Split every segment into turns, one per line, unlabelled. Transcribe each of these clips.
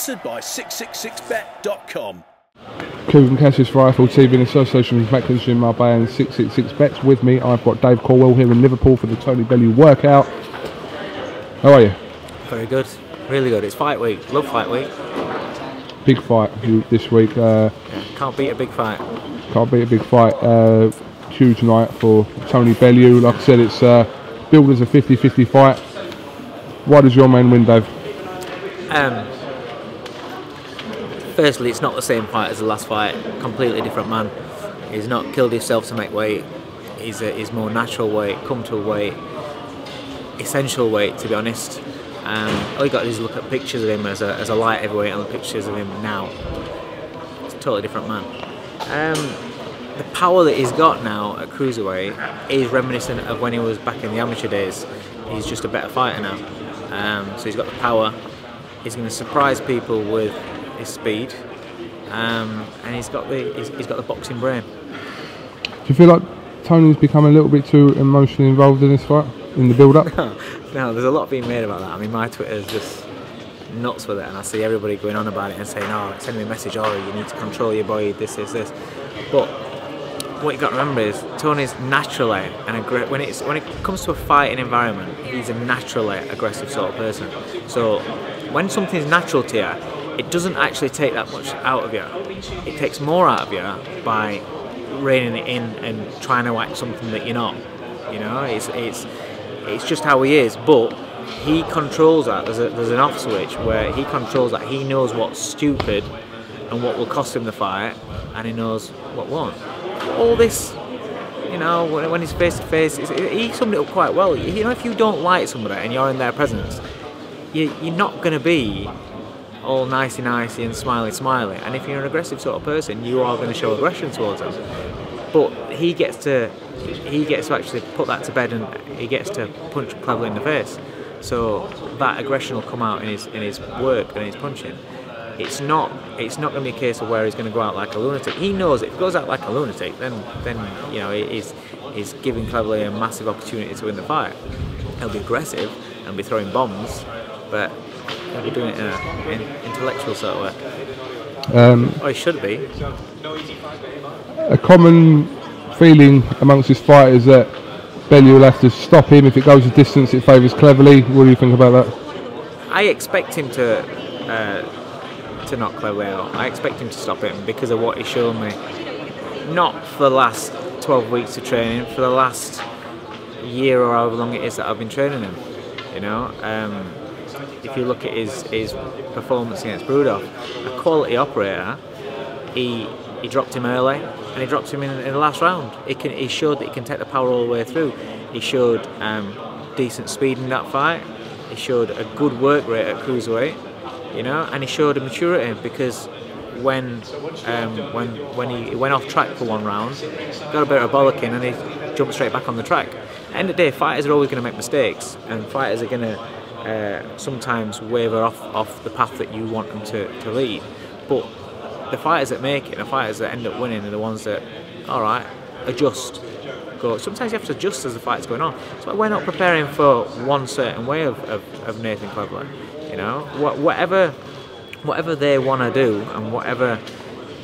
Sponsored by 666bet.com.
Kugan Cassius Rifle TV in association with Macklin Gym Marbella and 666 Bets. With me, I've got Dave Caldwell here in Liverpool for the Tony Bellew workout. How are you?
Very good, really good. It's fight week. Love fight week.
Big fight this week.
Can't beat a big fight.
Can't beat a big fight. Huge night for Tony Bellew. Like I said, it's billed as a 50-50 fight. Why does your man win, Dave?
Firstly, it's not the same fight as the last fight. Completely different man. He's not killed himself to make weight. He's more natural weight, comfortable weight, essential weight, to be honest. All you got to do is look at pictures of him as a light heavyweight and the pictures of him now. It's a totally different man. The power that he's got now at cruiserweight is reminiscent of when he was back in the amateur days. He's just a better fighter now. So he's got the power. He's going to surprise people with his speed, and he's got the boxing brain.
Do you feel like Tony's become a little bit too emotionally involved in this fight, in the build-up?
No, there's a lot being made about that. I mean, my Twitter is just nuts with it, and I see everybody going on about it and saying, "Oh, send me a message. Oh, you need to control your body. This. But what you got to remember is Tony's naturally when it comes to a fighting environment, he's a naturally aggressive sort of person. So when something's natural to you, it doesn't actually take that much out of you. It takes more out of you by reining it in and trying to act something that you're not. You know, it's just how he is. But he controls that. There's an off switch where he controls that. He knows what's stupid and what will cost him the fight, and he knows what won't. All this, you know, when he's face to face, he summed it up quite well. You know, if you don't like somebody and you're in their presence, you're not going to be all nicey and smiley, and if you're an aggressive sort of person, you are going to show aggression towards them. But he gets to actually put that to bed, and he gets to punch Cleverly in the face. So that aggression will come out in his work and his punching. It's not going to be a case of where he's going to go out like a lunatic. He knows if he goes out like a lunatic, then you know he's giving Cleverly a massive opportunity to win the fight. He'll be aggressive and be throwing bombs, but he'll be doing it in an intellectual sort of way. Or he should be.
A common feeling amongst his fighters that Bellew will have to stop him. If it goes a distance, it favours Cleverly. What do you think about that?
I expect him to knock Cleverly out. I expect him to stop him because of what he's shown me. Not for the last 12 weeks of training, for the last year or however long it is that I've been training him. You know, if you look at his performance against Brudov, a quality operator, he dropped him early and he dropped him in the last round. He showed that he can take the power all the way through. He showed decent speed in that fight. He showed a good work rate at cruiserweight, you know, and he showed a maturity because when he went off track for one round, got a bit of a bollocking and he jumped straight back on the track. At the end of the day, fighters are always going to make mistakes, and fighters are going to sometimes waver off the path that you want them to lead. But the fighters that make it, the fighters that end up winning, are the ones that, all right, adjust. Go. Sometimes you have to adjust as the fight's going on. So we're not preparing for one certain way of Nathan Cleverly. You know, whatever they want to do, and whatever,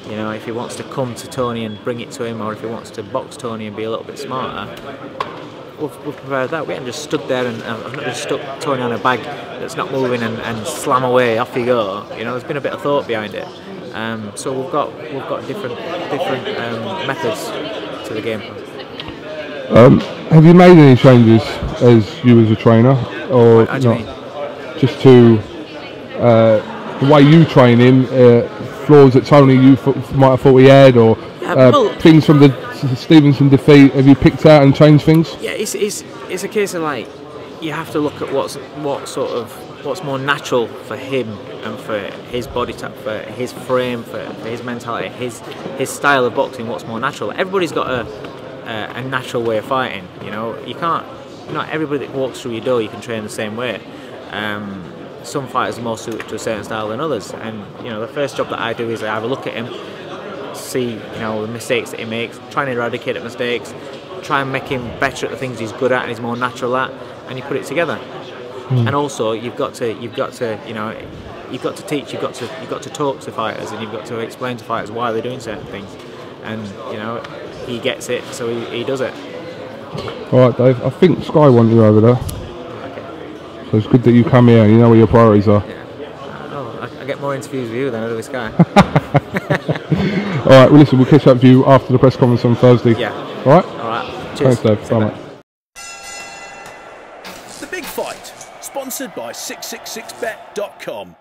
you know, if he wants to come to Tony and bring it to him, or if he wants to box Tony and be a little bit smarter, we've prepared that. We haven't just stood there and I've not just stuck Tony on a bag that's not moving and slam away, off you go. You know, there's been a bit of thought behind it. So we've got different methods to the game plan.
Have you made any changes as you as a trainer, or
not?
Just to the way you train him, flaws that Tony might have thought he had, or things from the Stevenson defeat? Have you picked out and changed things?
Yeah, it's a case of like you have to look at what's more natural for him and for his body type, for his frame, for his mentality, his style of boxing. What's more natural? Everybody's got a natural way of fighting. You know, not everybody that walks through your door you can train the same way. Some fighters are more suited to a certain style than others, and you know, the first job that I do is I have a look at him, see, you know, the mistakes that he makes, try and eradicate the mistakes, try and make him better at the things he's good at and he's more natural at, and you put it together. And also you've got to you know, you've got to teach, you've got to talk to fighters, and you've got to explain to fighters why they're doing certain things. And you know, he gets it, so he does it.
All right, Dave. I think Sky want you over there.
Okay.
So it's good that you come here. You know where your priorities are.
Yeah. I get more interviews with you than I do with Sky.
All right. Well, listen. We'll catch up with you after the press conference on Thursday.
Yeah.
All right.
All right. Cheers.
Thanks, Dave. Bye, mate.
The Big Fight, sponsored by 666bet.com.